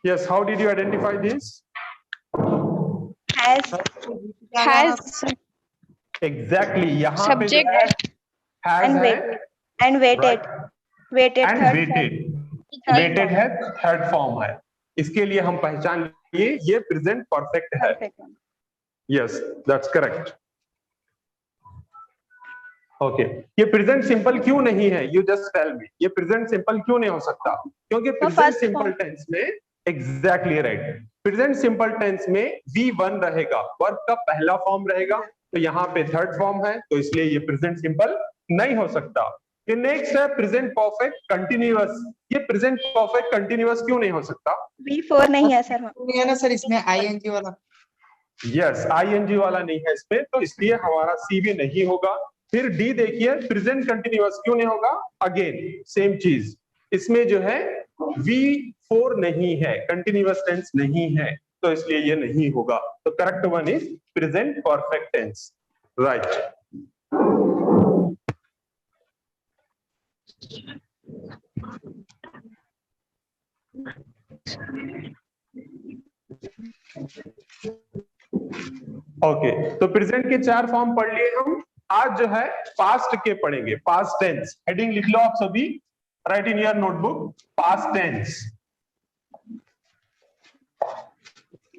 Yes, how did you identify this? Has Exactly. यहाँ पे जो Subject है has and है weighted and weighted weighted and third weighted. third Weighted form. है, third form है. इसके लिए हम पहचान लिए ये प्रेजेंट परफेक्ट है. Perfect one. Yes, that's correct. Okay ये प्रेजेंट सिंपल क्यों नहीं है? यू जस्ट टेल मी, ये प्रेजेंट सिंपल क्यों नहीं हो सकता? क्योंकि present first simple form. Tense में exactly right, present simple tense में V1 रहेगा, वर्ब का पहला फॉर्म रहेगा, तो यहाँ पे थर्ड फॉर्म है, तो इसलिए ये प्रेजेंट सिंपल नहीं हो सकता. ये नेक्स्ट है प्रेजेंट परफेक्ट कंटिन्यूअस. ये प्रेजेंट परफेक्ट कंटिन्यूअस क्यों नहीं हो सकता? V4 नहीं है सर. नहीं है ना सर इसमें आईएनजी वाला. यस आईएनजी वाला नहीं है इसमें, तो इसलिए हमारा सी भी नहीं होगा. फिर डी देखिए, प्रेजेंट कंटिन्यूअस क्यों नहीं होगा? अगेन सेम चीज, इसमें जो है V4 नहीं है, कंटिन्यूअस टेंस नहीं है, तो इसलिए ये नहीं होगा. तो correct one is present perfect tense. Right. Okay तो प्रेजेंट के 4 फॉर्म पढ़ लिए हम. आज जो है पास्ट के पढ़ेंगे. पास्ट टेंस हेडिंग लिख लो आप सभी, write in your notebook. Past tense.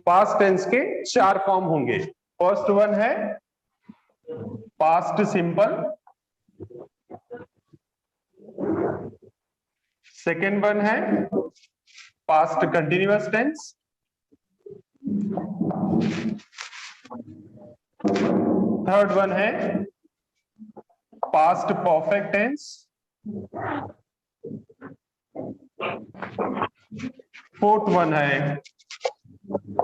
Past tense के 4 फॉर्म होंगे. फर्स्ट वन है पास्ट सिंपल, सेकेंड वन है past continuous tense, third one है past perfect tense, fourth one है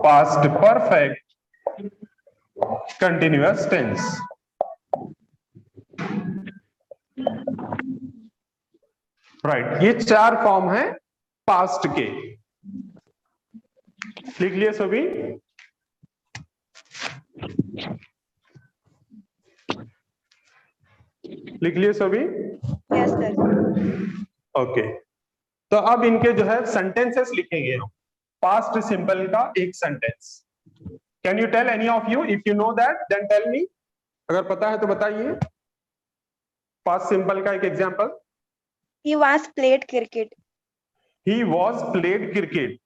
past perfect continuous tense. Right ये 4 फॉर्म है past के. लिख लिए सभी? लिख लिए सभी? Yes sir. ओके तो अब इनके जो है सेंटेंसेस लिखेंगे हम. पास्ट सिंपल का एक sentence. Can you tell any of you? If you know that then tell me. अगर पता है तो बताइए. पास्ट सिंपल का एक example. He was played cricket. He was played cricket.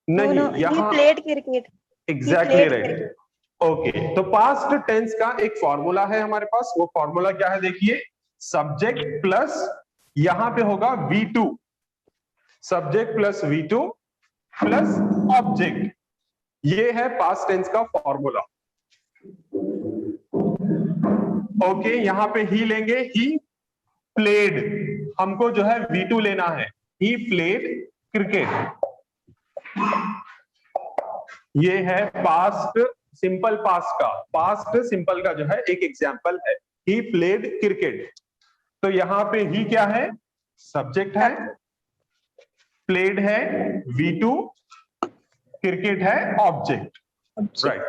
नहीं No, he यहाँ played cricket. Exactly played right. cricket. Okay तो पास्ट टेंस का एक फॉर्मूला है हमारे पास. वो फॉर्मूला क्या है देखिए, सब्जेक्ट प्लस यहां पे होगा V2, subject plus V2 plus object. ये है पास्ट टेंस का फॉर्मूला. ओके यहां पे ही लेंगे, ही प्लेड, हमको जो है V2 लेना है. He played cricket. ये है पास्ट सिंपल पास्ट का. पास्ट सिंपल का जो है एक एग्जांपल है, ही प्लेड क्रिकेट. तो यहां पे ही क्या है? सब्जेक्ट है, प्लेड है V2, क्रिकेट है ऑब्जेक्ट. राइट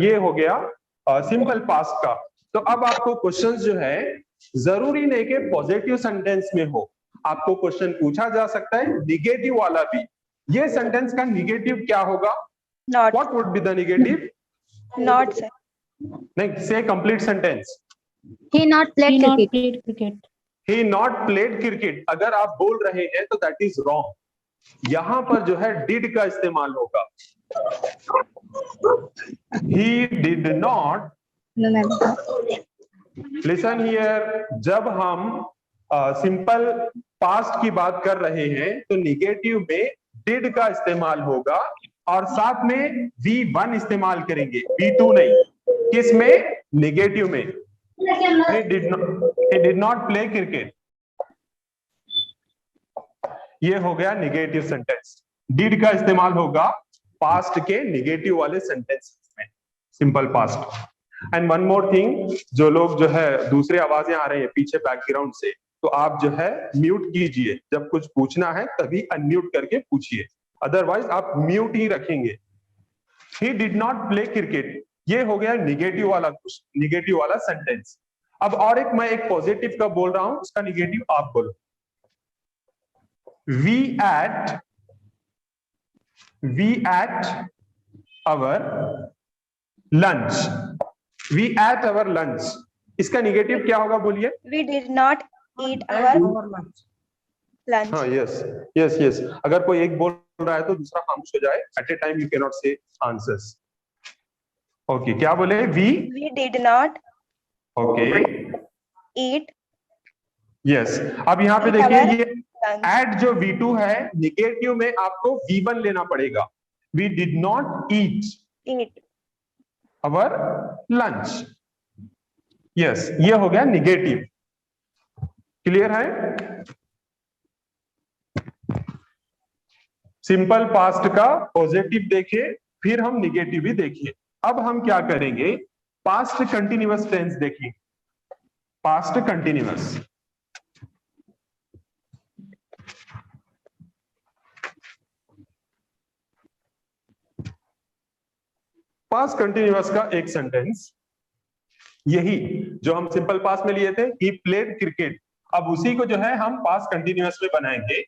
ये हो गया सिंपल पास्ट का. तो अब आपको क्वेश्चंस जो है जरूरी नहीं कि पॉजिटिव सेंटेंस में हो, आपको क्वेश्चन पूछा जा सकता है निगेटिव वाला भी. ये सेंटेंस का निगेटिव क्या होगा? Not. What would be the negative? Not sir. नहीं से complete sentence. he not played cricket. played cricket. He not played cricket. अगर आप बोल रहे हैं तो दैट इज रॉन्ग. यहां पर जो है डिड का इस्तेमाल होगा. He did not. No, ma'am. Listen here, जब हम सिंपल पास्ट की बात कर रहे हैं तो निगेटिव में डिड का इस्तेमाल होगा और साथ में V1 इस्तेमाल करेंगे, V2 नहीं. किस में? निगेटिव में. he did not play cricket. ये हो गया निगेटिव सेंटेंस. डिड का इस्तेमाल होगा पास्ट के निगेटिव वाले सेंटेंस में, simple past. And one more thing, जो लोग जो है दूसरी आवाजें आ रही है पीछे बैकग्राउंड से, तो आप जो है म्यूट कीजिए. जब कुछ पूछना है तभी अनम्यूट करके पूछिए, अदरवाइज आप म्यूट ही रखेंगे. He did not play cricket, ये हो गया निगेटिव वाला सेंटेंस. अब और एक मैं एक पॉजिटिव का बोल रहा हूं, उसका निगेटिव आप बोलो. We ate we ate our lunch, we ate our lunch, इसका निगेटिव क्या होगा बोलिए? We did not eat our lunch. हाँ, यस यस यस, अगर कोई एक बोल रहा है तो दूसरा खामोश हो जाए, at a time you can not say answers. Okay, क्या बोले? We did not okay, eat yes. अब यहाँ पे Eat देखिए, our ये lunch. एट जो V2 है, निगेटिव में आपको V1 लेना पड़ेगा। We did not eat Eat. Our lunch, yes, ये हो गया निगेटिव। क्लियर है? सिंपल पास्ट का पॉजिटिव देखे, फिर हम निगेटिव भी देखिए। अब हम क्या करेंगे, पास्ट कंटिन्यूअस टेंस देखिए। पास्ट कंटिन्यूअस, पास्ट कंटिन्यूअस का एक सेंटेंस, यही जो हम सिंपल पास्ट में लिए थे, ही प्लेड क्रिकेट, अब उसी को जो है हम पास्ट कंटिन्यूअस में बनाएंगे।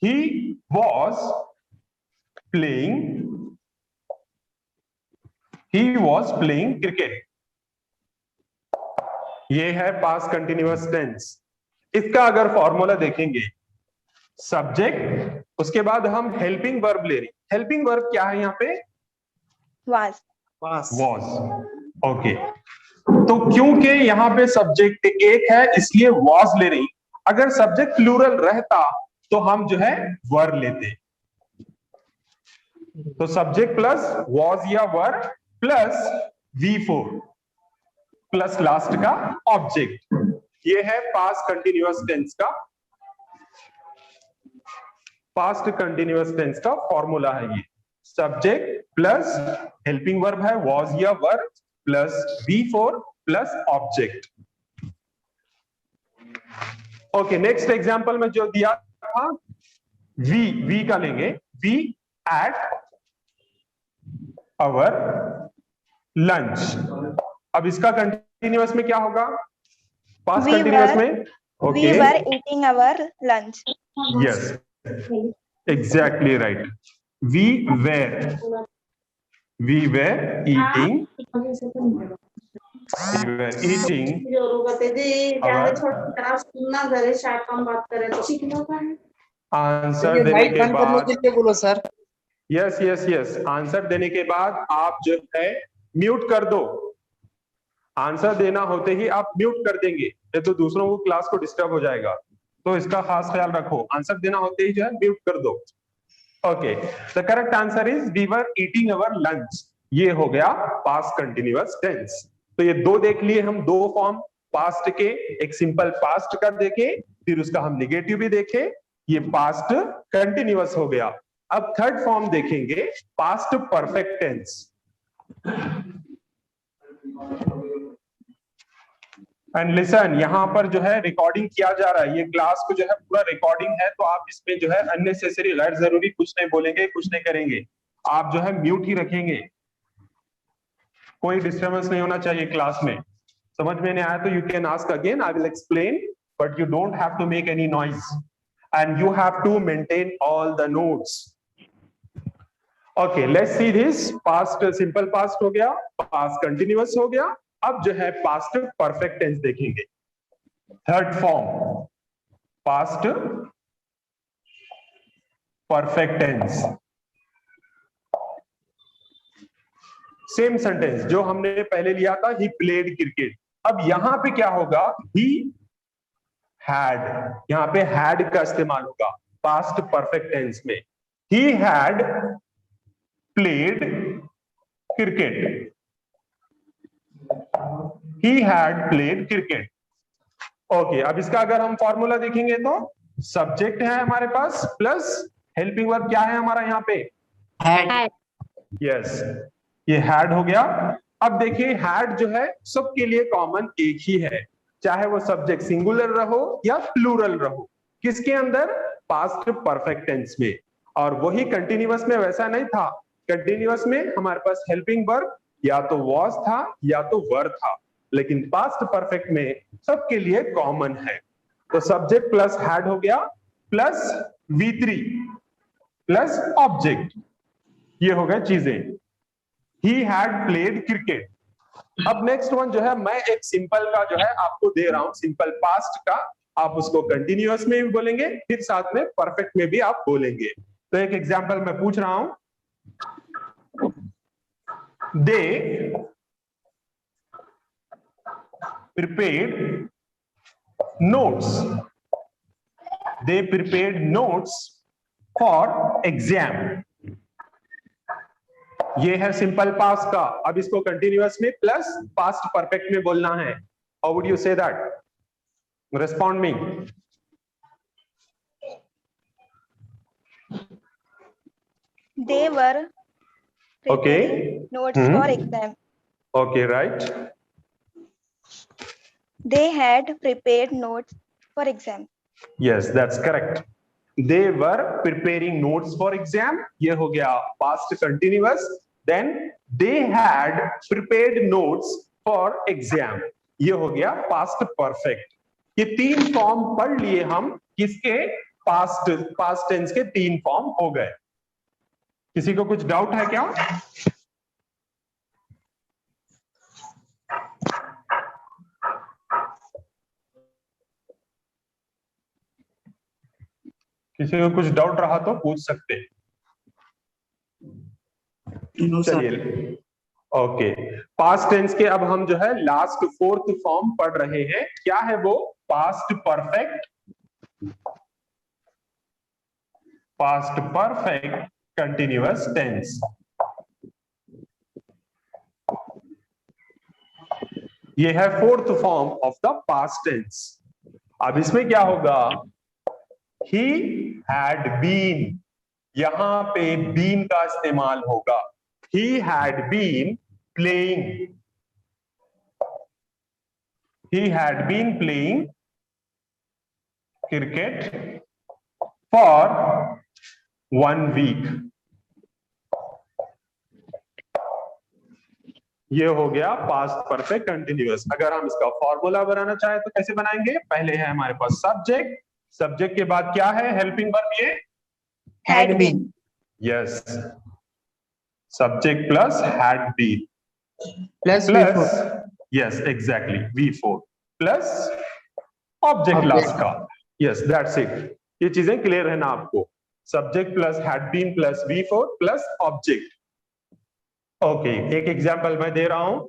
He was playing, he was playing cricket, ये है पास्ट कंटिन्यूअस टेंस। इसका अगर फॉर्मूला देखेंगे, सब्जेक्ट, उसके बाद हम हेल्पिंग वर्ब ले रहे हैं। हेल्पिंग वर्ब क्या है यहाँ पे? Was. was, okay. तो क्योंकि यहाँ पे सब्जेक्ट एक है इसलिए was ले रही। अगर सब्जेक्ट प्लूरल रहता तो हम जो है वर लेते। तो सब्जेक्ट प्लस was या वर प्लस V4 प्लस लास्ट का ऑब्जेक्ट, ये है पास्ट कंटिन्यूअस टेंस का, पास्ट कंटिन्यूअस टेंस का फॉर्मूला है ये। सब्जेक्ट प्लस हेल्पिंग वर्ब है was या वर plus V4 plus object. Okay, next example में जो दिया था, वी का लेंगे, वी एट अवर लंच। अब इसका कंटिन्यूअस में क्या होगा? पास्ट We कंटिन्यूअस were- में, We were eating our lunch. Yes, exactly right. We were eating, we were eating answer देने माइक के बंद करने बाद, के लिए बोलो sir. Yes yes yes, answer देने के बाद आप जो है म्यूट कर दो। आंसर देना होते ही आप म्यूट कर देंगे, नहीं तो दूसरों को क्लास को डिस्टर्ब हो जाएगा, तो इसका खास ख्याल रखो। आंसर देना होते ही जो है म्यूट कर दो। Okay, the correct answer is we were eating our lunch, ये हो गया पास्ट कंटिन्यूअस टेंस। तो ये दो देख लिए हम, दो फॉर्म पास्ट के, एक सिंपल पास्ट का देखे, फिर उसका हम निगेटिव भी देखे, ये पास्ट कंटिन्यूअस हो गया। अब थर्ड फॉर्म देखेंगे, past perfect tense. And listen, यहाँ पर जो है रिकॉर्डिंग किया जा रहा है, ये क्लास को जो है पूरा रिकॉर्डिंग है, तो आप इसमें जो है अननेसेसरी गैर जरूरी कुछ नहीं बोलेंगे, कुछ नहीं करेंगे, आप जो है म्यूट ही रखेंगे। कोई डिस्टर्बेंस नहीं होना चाहिए क्लास में। समझ में नहीं आया तो you can ask again, I will explain, but you don't have to make any noise and you have to maintain all the notes. Okay, let's see this. Past simple past हो गया, past continuous हो गया, अब जो है past perfect tense देखेंगे। Third form, past perfect tense. Same sentence जो हमने पहले लिया था, ही प्लेड क्रिकेट। अब यहां पे क्या होगा, ही हैड, यहां पे हैड का इस्तेमाल होगा पास्ट परफेक्ट टेंस में। He had played cricket, he had played cricket. Okay, अब इसका अगर हम फॉर्मूला देखेंगे तो सब्जेक्ट है हमारे पास प्लस हेल्पिंग वर्ब क्या है हमारा यहाँ पे? हैड। यस, ये हैड हो गया। अब देखिए, हैड जो है सबके लिए कॉमन एक ही है, चाहे वो सब्जेक्ट सिंगुलर रहो या प्लूरल रहो। किसके अंदर? पास्ट परफेक्ट टेंस में। और वही कंटिन्यूअस में वैसा नहीं था। कंटिन्यूअस में हमारे पास हेल्पिंग वर्ब या तो was था या तो वर था, लेकिन पास्ट परफेक्ट में सबके लिए कॉमन है। तो सब्जेक्ट प्लस हैड हो गया प्लस V3 प्लस ऑब्जेक्ट। ये हो गए चीजें। He had played cricket. अब नेक्स्ट वन जो है, मैं एक सिंपल का जो है आपको दे रहा हूं, सिंपल पास्ट का। आप उसको कंटिन्यूअस में भी बोलेंगे, फिर साथ में परफेक्ट में भी आप बोलेंगे। तो एक एग्जांपल मैं पूछ रहा हूं, they prepared notes, they prepared notes for exam. ये है सिंपल पास्ट का। अब इसको कंटिन्यूअस में प्लस पास्ट परफेक्ट में बोलना है। How would you say that? Respond me. They were Okay. preparing notes Hmm. for exam. Okay, right. They had prepared notes for exam. Yes, that's correct. They were preparing notes for exam. ये हो गया past continuous. Then they had prepared notes for exam. ये हो गया past perfect. ये तीन form पढ़ लिए हम, किसके? पास्ट टेंस के तीन फॉर्म हो गए। किसी को कुछ डाउट है क्या? किसी को कुछ डाउट रहा तो पूछ सकते हैं। चलिए, ओके। पास्ट टेंस के अब हम जो है लास्ट फोर्थ फॉर्म पढ़ रहे हैं। क्या है वो? Past perfect, past perfect continuous tense. ये है fourth form of the past tense. अब इसमें क्या होगा? ही हैड बीन, यहां पे बीन का इस्तेमाल होगा। He had been playing, he had been playing cricket for 1 week. ये हो गया पास्ट परफेक्ट कंटिन्यूअस। अगर हम इसका फॉर्मूला बनाना चाहे तो कैसे बनाएंगे? पहले है हमारे पास सब्जेक्ट, सब्जेक्ट के बाद क्या है? हेल्पिंग वर्ब, ये Had been. Yes, subject plus had been plus plus, yes exactly, V4 plus object last का। Yes, that's it. ये चीजें क्लियर है ना आपको? Subject plus had been plus V4 plus object. Okay, एक एग्जांपल मैं दे रहा हूं,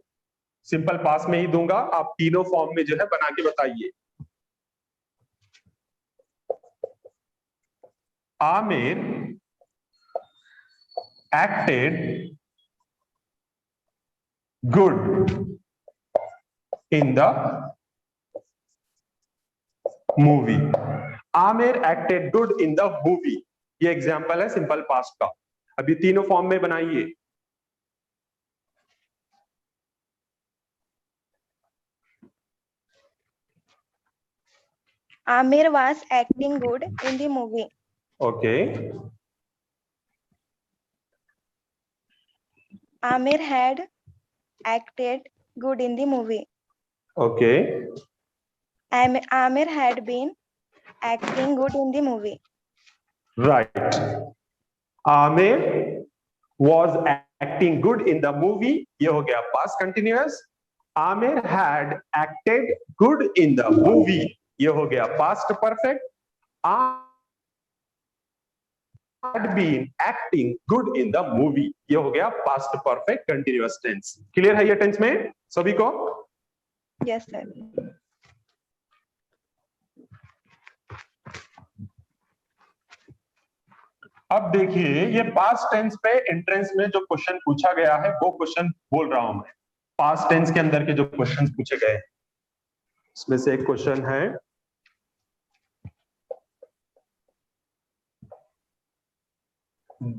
सिंपल पास में ही दूंगा, आप तीनों फॉर्म में जो है बना के बताइए। Aamir acted good in the movie. Aamir acted good in the movie. ये एग्जाम्पल है सिंपल पास्ट का। अब ये तीनों फॉर्म में बनाइए। Amir was acting good in the movie. Okay, Amir had acted good in the movie. Okay, Amir had been acting good in the movie. Right. Aamir was acting good in the movie, ये हो गया past continuous. Aamir had acted good in the movie, ये हो गया past perfect. had been acting good in the movie, ये हो गया past perfect continuous tense. Clear है ये टेंस में सभी को? Yes, sir. अब देखिए, ये पास्ट टेंस पे एंट्रेंस में जो क्वेश्चन पूछा गया है वो क्वेश्चन बोल रहा हूं मैं। पास्ट टेंस के अंदर के जो क्वेश्चन पूछे गए, इसमें से एक क्वेश्चन है,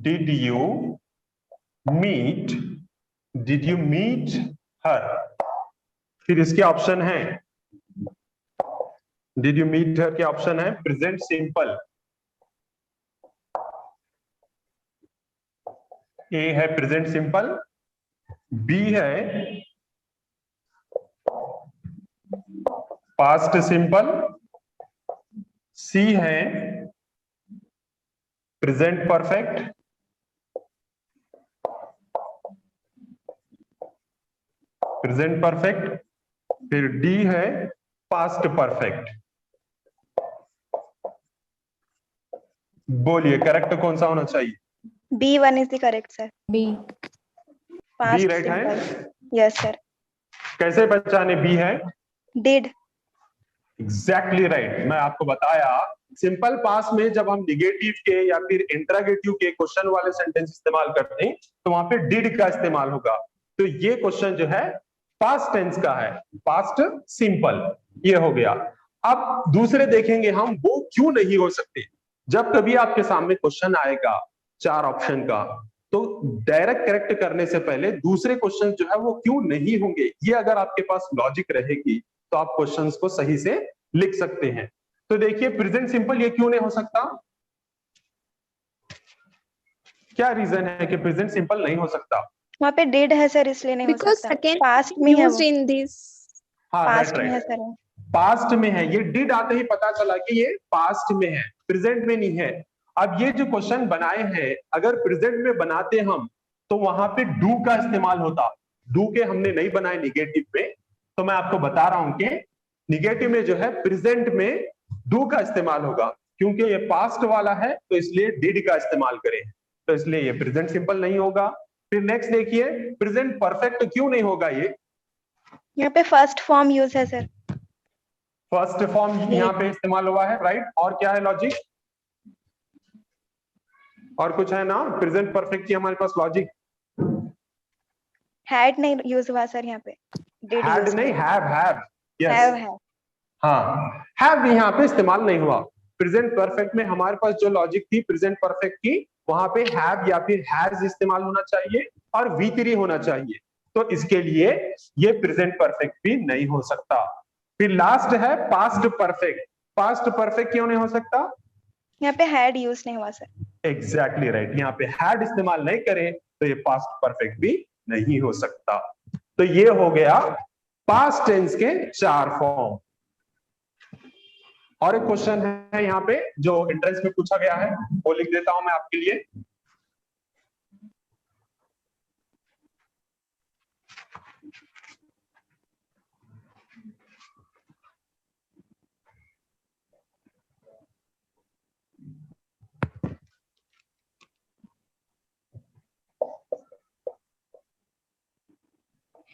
डिड यू मीट हर। फिर इसके ऑप्शन है, डिड यू मीट हर के ऑप्शन है प्रेजेंट सिंपल, ए है प्रेजेंट सिंपल, बी है पास्ट सिंपल, सी है प्रेजेंट परफेक्ट, प्रेजेंट परफेक्ट, फिर डी है पास्ट परफेक्ट। बोलिए करेक्ट कौन सा होना चाहिए? B1 is the correct, sir. B. Past right है? simple. Yes, sir. कैसे पहचाने बी है? Did. Exactly right. मैं आपको बताया सिंपल पास में जब हम निगेटिव के या फिर इंट्रागेटिव के क्वेश्चन वाले सेंटेंस इस्तेमाल करते हैं तो वहां पे डिड का इस्तेमाल होगा। तो ये क्वेश्चन जो है पास्ट टेंस का है, पास्ट सिंपल, ये हो गया। अब दूसरे देखेंगे हम वो क्यों नहीं हो सकते। जब कभी आपके सामने क्वेश्चन आएगा 4 ऑप्शन का, तो डायरेक्ट करेक्ट करने से पहले दूसरे क्वेश्चन जो है वो क्यों नहीं होंगे, ये अगर आपके पास लॉजिक रहेगी तो आप क्वेश्चंस को सही से लिख सकते हैं। तो देखिए प्रेजेंट सिंपल ये क्यों नहीं हो सकता? क्या रीजन है कि प्रेजेंट सिंपल नहीं हो सकता? वहाँ पे did है सर, इसलिए नहीं हो Because सकता। second Past में है used वो। in this. हाँ Past राइट में है राइट, सर। पास्ट में है। ये डिड आते ही पता चला कि ये पास्ट में है, प्रेजेंट में नहीं है। अब ये जो क्वेश्चन बनाए हैं अगर प्रेजेंट में बनाते हम तो वहां पे डू का इस्तेमाल होता। डू के हमने नहीं बनाए निगेटिव में, तो मैं आपको बता रहा हूं कि निगेटिव में जो है प्रेजेंट में डू का इस्तेमाल होगा। क्योंकि ये पास्ट वाला है तो इसलिए डिड का इस्तेमाल करें, तो इसलिए ये प्रेजेंट सिंपल नहीं होगा। फिर नेक्स्ट देखिए प्रेजेंट परफेक्ट क्यों नहीं होगा? ये यहाँ पे फर्स्ट फॉर्म यूज है सर। फर्स्ट फॉर्म यहाँ पे इस्तेमाल हुआ है, राइट। और क्या है लॉजिक? और कुछ है ना प्रेजेंट परफेक्ट की हमारे पास लॉजिक? हैड नहीं यूज हुआ सर यहाँ पे। Did हैड use नहीं, हुआ। Have yes. Have है। हाँ, हैव यहाँ पे इस्तेमाल नहीं हुआ। प्रेजेंट परफेक्ट में हमारे पास जो लॉजिक थी प्रेजेंट परफेक्ट की, वहां पे हैव या फिर हैज इस्तेमाल होना चाहिए और V3 होना चाहिए। तो इसके लिए ये प्रेजेंट परफेक्ट भी नहीं हो सकता। फिर लास्ट है पास्ट परफेक्ट। पास्ट परफेक्ट क्यों नहीं हो सकता? यहाँ पे हैड यूज नहीं हुआ सर। एग्जैक्टली राइट, यहाँ पे हैड इस्तेमाल नहीं करें तो ये पास्ट परफेक्ट भी नहीं हो सकता। तो ये हो गया पास्ट टेंस के 4 फॉर्म। और एक क्वेश्चन है यहाँ पे जो एंट्रेंस में पूछा गया है, वो लिख देता हूं मैं आपके लिए।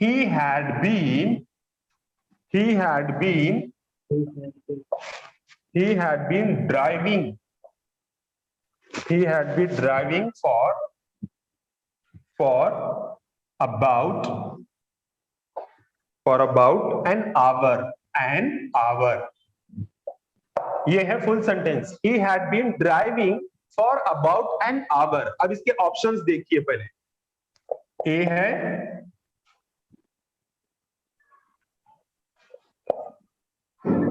He had been driving. He had been driving for about an hour. ये है full sentence. He had been driving for about an hour. अब इसके ऑप्शंस देखिए पहले। ए है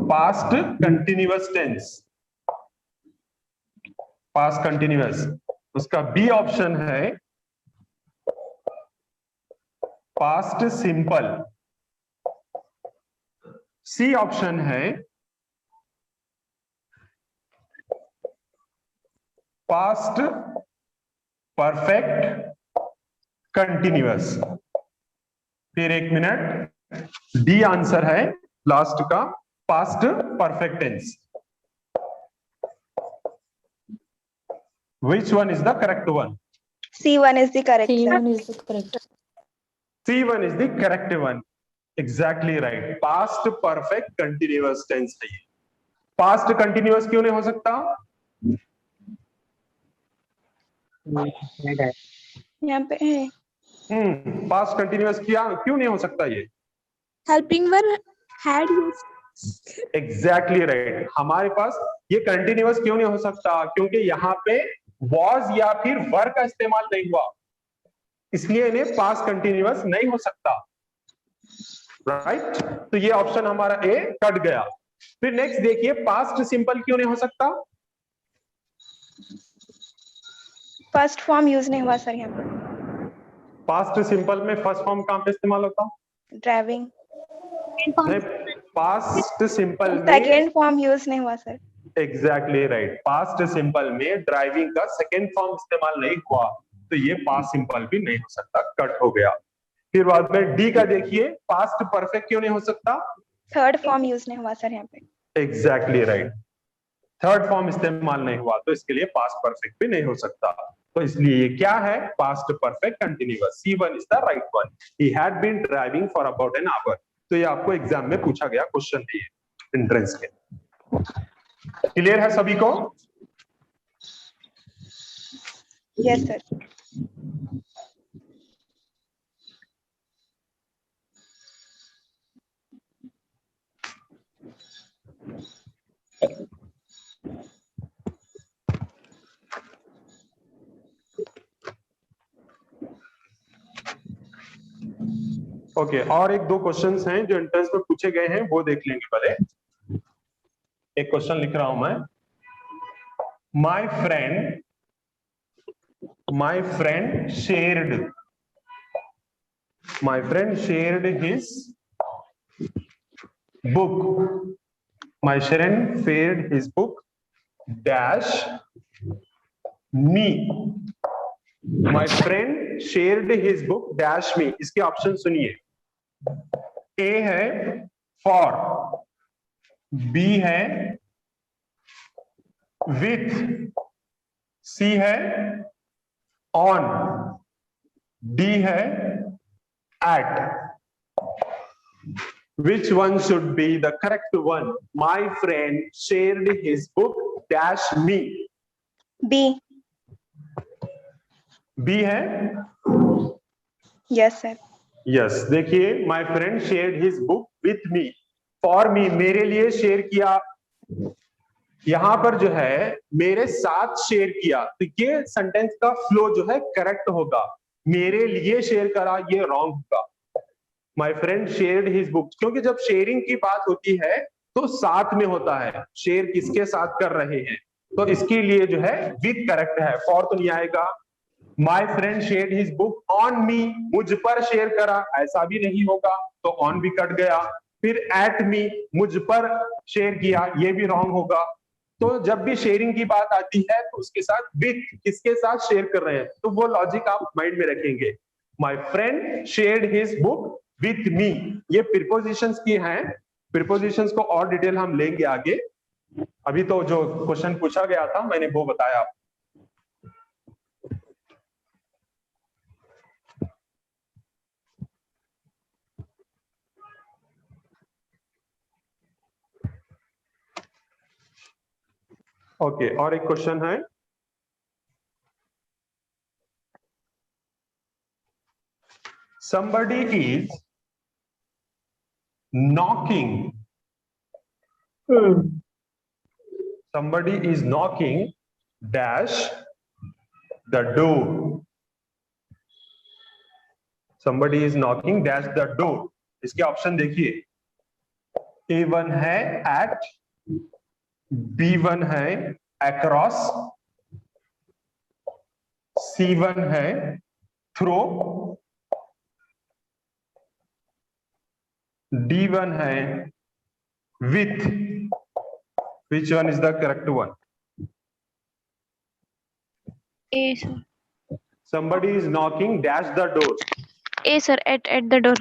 past continuous tense, past continuous. उसका बी ऑप्शन है past simple. C option है पास्ट परफेक्ट कंटिन्यूअस। फिर एक मिनट, डी आंसर है लास्ट का past perfect tense. Which one is the correct one? C1 is the correct, sir. C1 is the correct. C1 is the correct one. Exactly right. Past perfect continuous tense है ये। Past continuous क्यों नहीं हो सकता? यहाँ पे है। Past continuous क्यों नहीं हो सकता ये? Helping verb had used. Exactly right. हमारे पास ये continuous क्यों नहीं हो सकता? क्योंकि यहाँ पे was या फिर were का इस्तेमाल नहीं हुआ, इसलिए इन्हें past continuous नहीं हो सकता, राइट। तो ये ऑप्शन हमारा ए कट गया। फिर नेक्स्ट देखिए पास्ट सिंपल क्यों नहीं हो सकता? फर्स्ट फॉर्म यूज नहीं हुआ सर यहाँ पे। पास्ट सिंपल में फर्स्ट फॉर्म कहां पे इस्तेमाल होता? ड्राइविंग। नहीं, पास्ट सिंपल में सेकेंड फॉर्म यूज नहीं हुआ sir. Exactly right. Past simple में ड्राइविंग का सेकेंड फॉर्म इस्तेमाल नहीं हुआ, तो ये पास्ट सिंपल भी नहीं हो सकता, कट हो गया। फिर बाद में डी का देखिए, पास्ट परफेक्ट क्यों नहीं हो सकता? थर्ड फॉर्म यूज नहीं हुआ सर यहाँ पे। एग्जैक्टली राइट, थर्ड फॉर्म इस्तेमाल नहीं हुआ तो इसके लिए पास्ट परफेक्ट भी नहीं हो सकता। तो इसलिए ये क्या है? Past perfect continuous. C1 is the right one. He had been driving for about an hour. तो ये आपको एग्जाम में पूछा गया क्वेश्चन है, ये एंट्रेंस के। क्लियर है सभी को? Yes sir. ओके, और एक दो क्वेश्चंस हैं जो एंट्रेंस में पूछे गए हैं, वो देख लेंगे पहले। एक क्वेश्चन लिख रहा हूं मैं। My friend shared his book. My friend shared his book dash me. My friend shared his book dash me. इसके ऑप्शन सुनिए। A है for, B है with, C है on, D है at. Which one should be the correct one? My friend shared his book dash me. B. B है? Yes sir. Yes, देखिए, my friend shared his book with me, for me, मेरे लिए share किया। यहां पर जो है मेरे साथ शेयर किया, तो ये सेंटेंस का फ्लो जो है करेक्ट होगा। मेरे लिए शेयर करा, ये रॉन्ग होगा। My friend shared his book, क्योंकि जब शेयरिंग की बात होती है तो साथ में होता है, शेयर किसके साथ कर रहे हैं, तो इसके लिए जो है विथ करेक्ट है, फॉर तो नहीं आएगा। My friend shared his book on me, मुझ पर शेयर करा, ऐसा भी नहीं होगा, तो ऑन भी कट गया। फिर एट मी, मुझ पर शेयर किया, ये भी रॉन्ग होगा। तो जब भी शेयरिंग की बात आती है तो उसके साथ विथ, किसके साथ शेयर कर रहे हैं, तो वो लॉजिक आप माइंड में रखेंगे। My friend shared his book with मी, ये प्रीपोजिशंस की हैं। प्रीपोजिशंस को और डिटेल हम लेंगे आगे। अभी तो जो क्वेश्चन पूछा गया था मैंने वो बताया। ओके, और एक क्वेश्चन है। somebody is knocking, somebody is knocking dash the door. somebody is knocking dash the door. इसके ऑप्शन देखिए, A1 है at, B1 है across, C1 है through, D1 है with. Which one is the correct one? A sir. Somebody is knocking dash the door. A sir, at the door.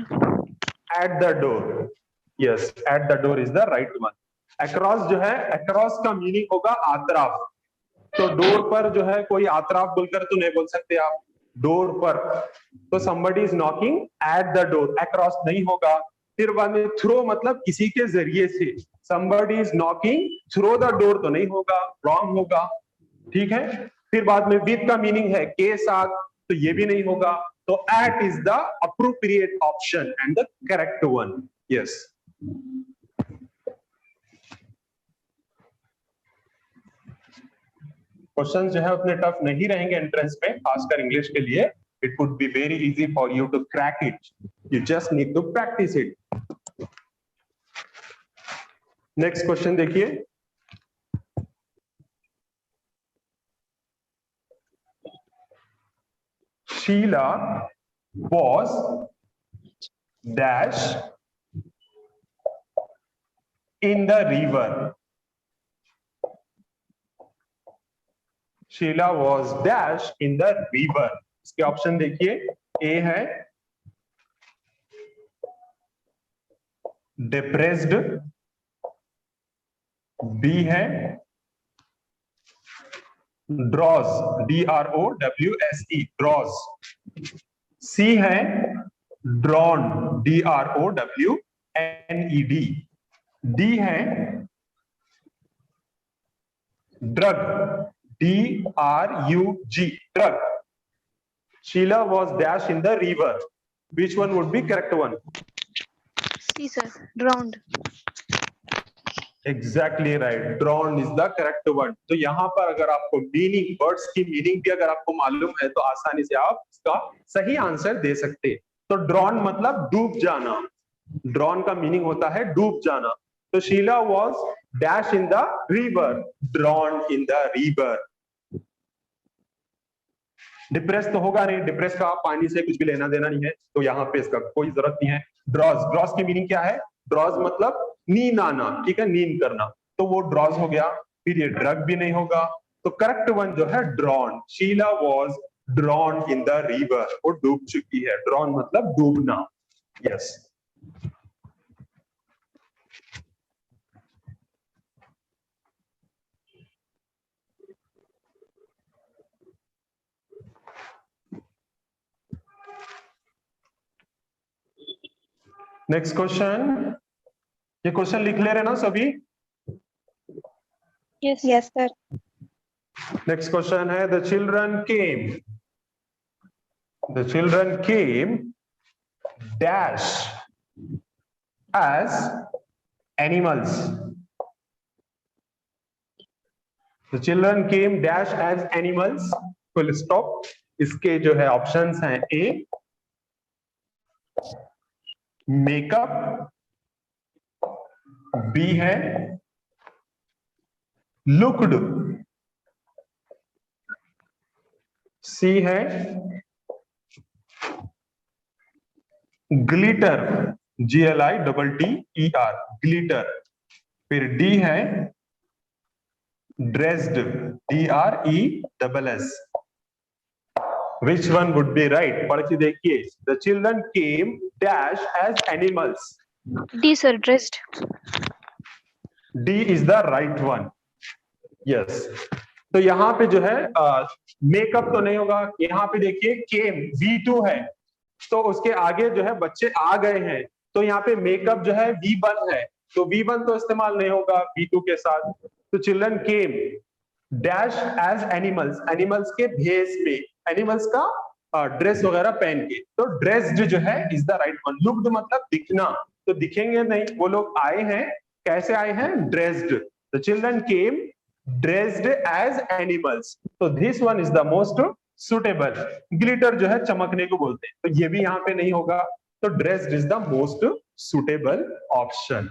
At the door. Yes, at the door is the right one. Across जो है, across का meaning होगा आतराफ, तो door पर जो है कोई आतराफ बोलकर तो नहीं बोल सकते आप, डोर पर। तो somebody is knocking at the door, across नहीं होगा। फिर बाद में थ्रो मतलब किसी के जरिए से, somebody is knocking through the door तो नहीं होगा, रॉन्ग होगा, ठीक है। फिर बाद में विद का मीनिंग है के साथ, तो ये भी नहीं होगा। तो at is the appropriate option and the correct one. Yes. Question जो है उतने टफ नहीं रहेंगे एंट्रेंस में, खासकर इंग्लिश के लिए। It would be very easy for you to crack it, you just need to practice it. Next question देखिए। Sheila was dash in the river. Sheila was dash in the river. इसके option देखिए, A है depressed, B है drawers, DROWSE drawers, सी है drawn, DROWNED, D है drug, DRUG drug. Sheila was dashed in the river. Which one would be correct one? C sir, drowned. Exactly right. Drowned is the correct one. तो यहाँ पर अगर आपको meaning, words की meaning भी अगर आपको मालूम है तो आसानी से आप इसका सही आंसर दे सकते हैं. तो ड्रॉन मतलब डूब जाना. ड्रॉन का मीनिंग होता है डूब जाना. तो Sheela was dashed in the river, drowned in the river. Depress तो होगा नहीं, डिप्रेस का पानी से कुछ भी लेना देना नहीं है, तो यहाँ पे इसका कोई जरूरत नहीं है. ड्रॉज, ड्रॉज की मीनिंग क्या है? ड्रॉज मतलब नींद आना, ठीक है, नींद करना, तो वो ड्रॉज हो गया. फिर ये ड्रग भी नहीं होगा, तो करेक्ट वन जो है drowned. Sheila was drowned in the river, वो डूब चुकी है. ड्रॉन मतलब डूबना. यस. Next question. ये क्वेश्चन लिख ले रहे ना सभी? Yes. Yes, sir. Next question है the children came dash as animals. The children came dash as animals, full stop. इसके जो है ऑप्शंस हैं, ए मेकअप, बी है लुक्ड, सी है ग्लिटर, GLITTER ग्लिटर, फिर डी है dressed, DRESS. Which one would be right? पढ़ के देखिए. The children came dash as animals. D sir, dressed. D is the right one. Yes. तो यहाँ पे जो है मेकअप तो नहीं होगा. यहाँ पे देखिए came V2 है, तो उसके आगे जो है बच्चे आ गए हैं, तो यहाँ पे मेकअप जो है V1 है, तो V1 तो इस्तेमाल नहीं होगा V2 के साथ. तो children came dash as animals, animals के भेष में, एनिमल्स का ड्रेस वगैरह पहन के, तो ड्रेस्ड जो है is the right one. Looked मतलब दिखना, तो दिखेंगे नहीं, वो लोग आए हैं, कैसे आए हैं? Dressed. The children came dressed as animals, तो this one is the most suitable. Glitter जो है चमकने को बोलते हैं, तो ये भी यहाँ पे नहीं होगा, तो dressed is the most suitable option.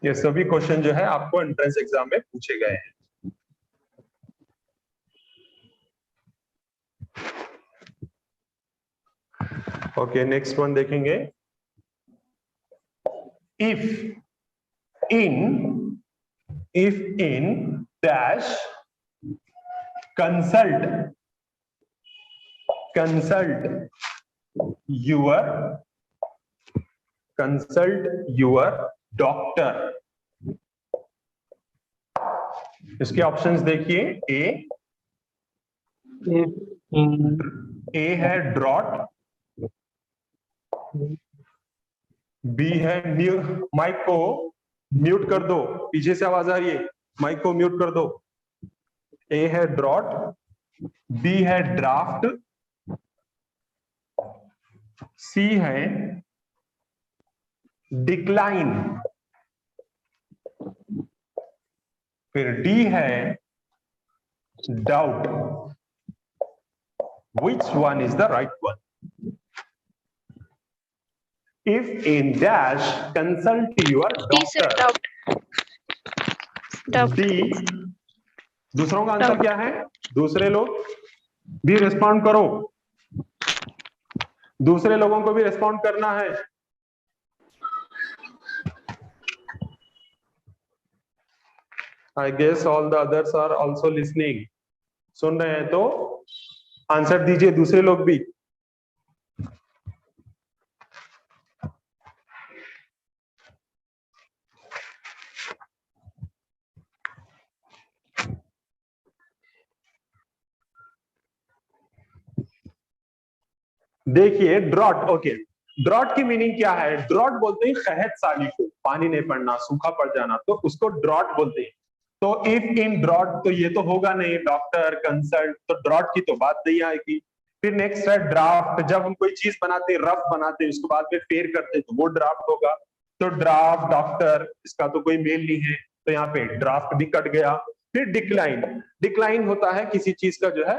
ये सभी क्वेश्चन जो है आपको एंट्रेंस एग्जाम में पूछे गए हैं. ओके, नेक्स्ट वन देखेंगे. If in dash consult your doctor. इसके ऑप्शंस देखिए. ए है ड्रॉट, बी है माइक को म्यूट कर दो, पीछे से आवाज आ रही है, माइक को म्यूट कर दो. ए है ड्रॉट, बी है ड्राफ्ट, सी है डिक्लाइन, फिर डी है doubt. Which one is the right one? If in dash consult your D sir, doctor. doubt. D. दूसरों का आंसर क्या है? दूसरे लोग भी रिस्पॉन्ड करो, दूसरे लोगों को भी रिस्पॉन्ड करना है. I guess all the others are also listening. सुन रहे हैं तो आंसर दीजिए, दूसरे लोग भी। देखिए ड्रॉट, ओके, ड्रॉट की मीनिंग क्या है? ड्रॉट बोलते हैं कहत साली को, पानी नहीं पड़ना, सूखा पड़ जाना, तो उसको ड्रॉट बोलते हैं। तो इफ इन ड्रॉट, तो ये तो होगा नहीं, डॉक्टर कंसल्ट, तो ड्रॉट की तो बात नहीं आएगी। फिर नेक्स्ट है ड्राफ्ट, जब हम कोई चीज बनाते हैं, रफ बनाते हैं, उसके बाद में फेर करते हैं, तो वो ड्राफ्ट होगा। तो ड्राफ्ट, डॉक्टर, इसका तो कोई मेल नहीं है, तो यहाँ पे ड्राफ्ट भी कट गया। फिर डिक्लाइन, डिक्लाइन होता है किसी चीज का जो है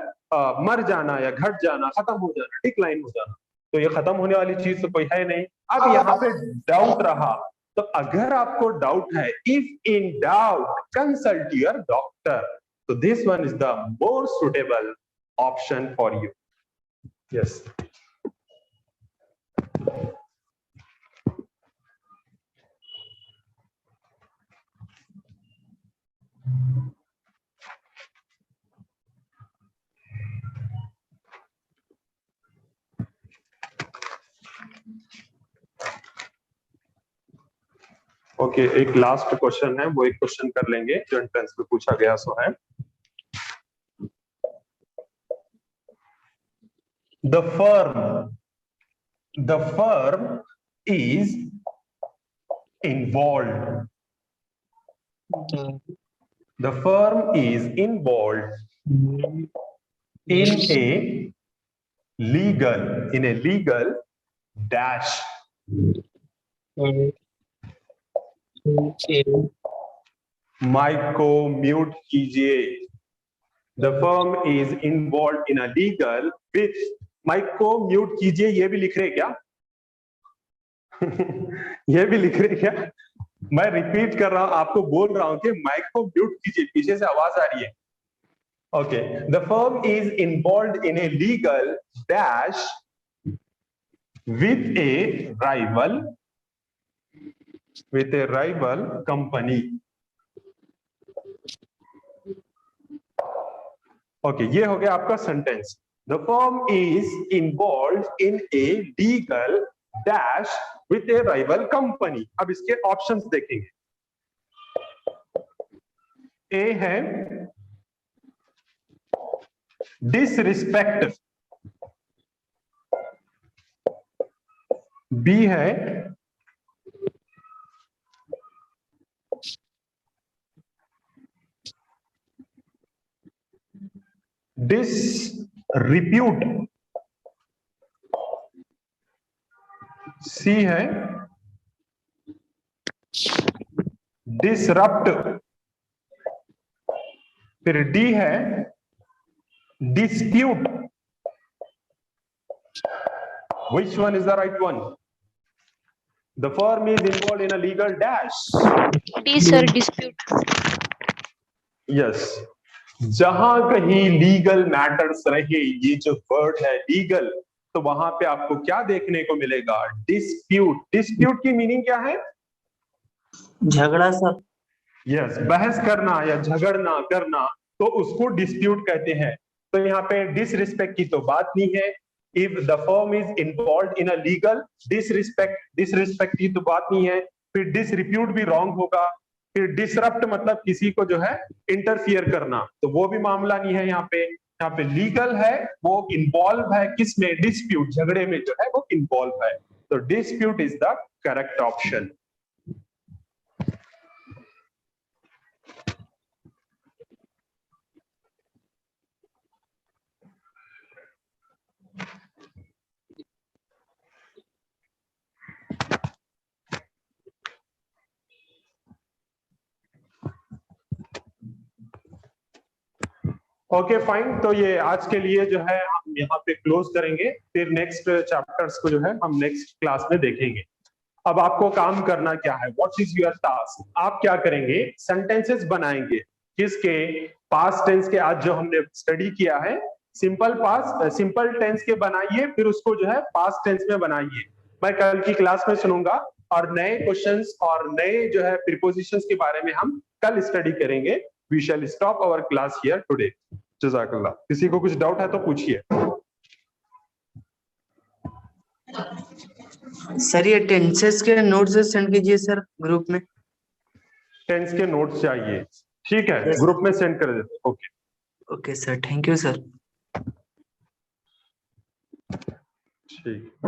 मर जाना या घट जाना, खत्म हो जाना, डिक्लाइन हो जाना। तो ये खत्म होने वाली चीज तो कोई है नहीं। अब यहाँ पे डाउट रहा, तो अगर आपको डाउट है, if in doubt consult your doctor, तो this one is the more suitable option for you. Yes, okay, एक लास्ट क्वेश्चन है, वो एक क्वेश्चन कर लेंगे जो एंट्रेंस में पूछा गया सो है। The firm is involve, the firm is involved in a legal dash, mike को म्यूट कीजिए। The firm is involved in a legal with, mike को म्यूट कीजिए, ये भी लिख रहे क्या? ये भी लिख रहे क्या? मैं रिपीट कर रहा हूं, आपको बोल रहा हूं कि माइक को म्यूट कीजिए, पीछे से आवाज आ रही है। Okay, the firm is involve in a legal dash with A rival company. Okay, ये हो गया आपका sentence. The firm is involve in a legal dash with A rival company. अब इसके ऑप्शंस देखेंगे। ए है डिसरिस्पेक्ट, बी है डिसरिप्यूट, सी है डिसरप्ट, फिर डी है dispute. Which one is the right one? The firm is involved in a legal dash. D sir, dispute. Yes. जहां कहीं लीगल मैटर्स रहे, ये जो वर्ड है लीगल, तो वहां पे आपको क्या देखने को मिलेगा? डिस्प्यूट। डिस्प्यूट की मीनिंग क्या है? झगड़ा सर। यस, बहस करना या झगड़ना करना, तो उसको डिस्प्यूट कहते हैं। तो यहाँ पे डिसरिस्पेक्ट की तो बात नहीं है। If the firm is involve in a legal disrespect की तो बात नहीं है। फिर डिसरिप्यूट भी रॉन्ग होगा। फिर डिसरप्ट मतलब किसी को जो है इंटरफियर करना, तो वो भी मामला नहीं है। यहाँ पे लीगल है, वो इन्वॉल्व है किसमें? डिस्प्यूट, झगड़े में जो है वो इन्वॉल्व है। तो dispute is the correct option. Okay fine, तो ये आज के लिए जो है हम यहाँ पे क्लोज करेंगे। फिर नेक्स्ट चैप्टर्स को जो है हम नेक्स्ट क्लास में देखेंगे। अब आपको काम करना क्या है? What is your task? आप क्या करेंगे? सेंटेंसेस बनाएंगे। किसके? पास्ट टेंस के। आज जो हमने स्टडी किया है सिंपल टेंस के बनाइए, फिर उसको जो है पास्ट टेंस में बनाइए। मैं कल की क्लास में सुनूंगा और नए क्वेश्चंस और नए जो है प्रीपोजिशंस के बारे में हम कल स्टडी करेंगे। We shall stop our class here today. जज़ाकल्लाह। किसी को कुछ डाउट है तो पूछिए। सर ये टेंसेस के नोट्स सेंड कीजिए सर ग्रुप में। टेंस के नोट्स चाहिए, ठीक है, Yes. ग्रुप में सेंड कर देते। Okay okay sir, thank you sir. ठीक।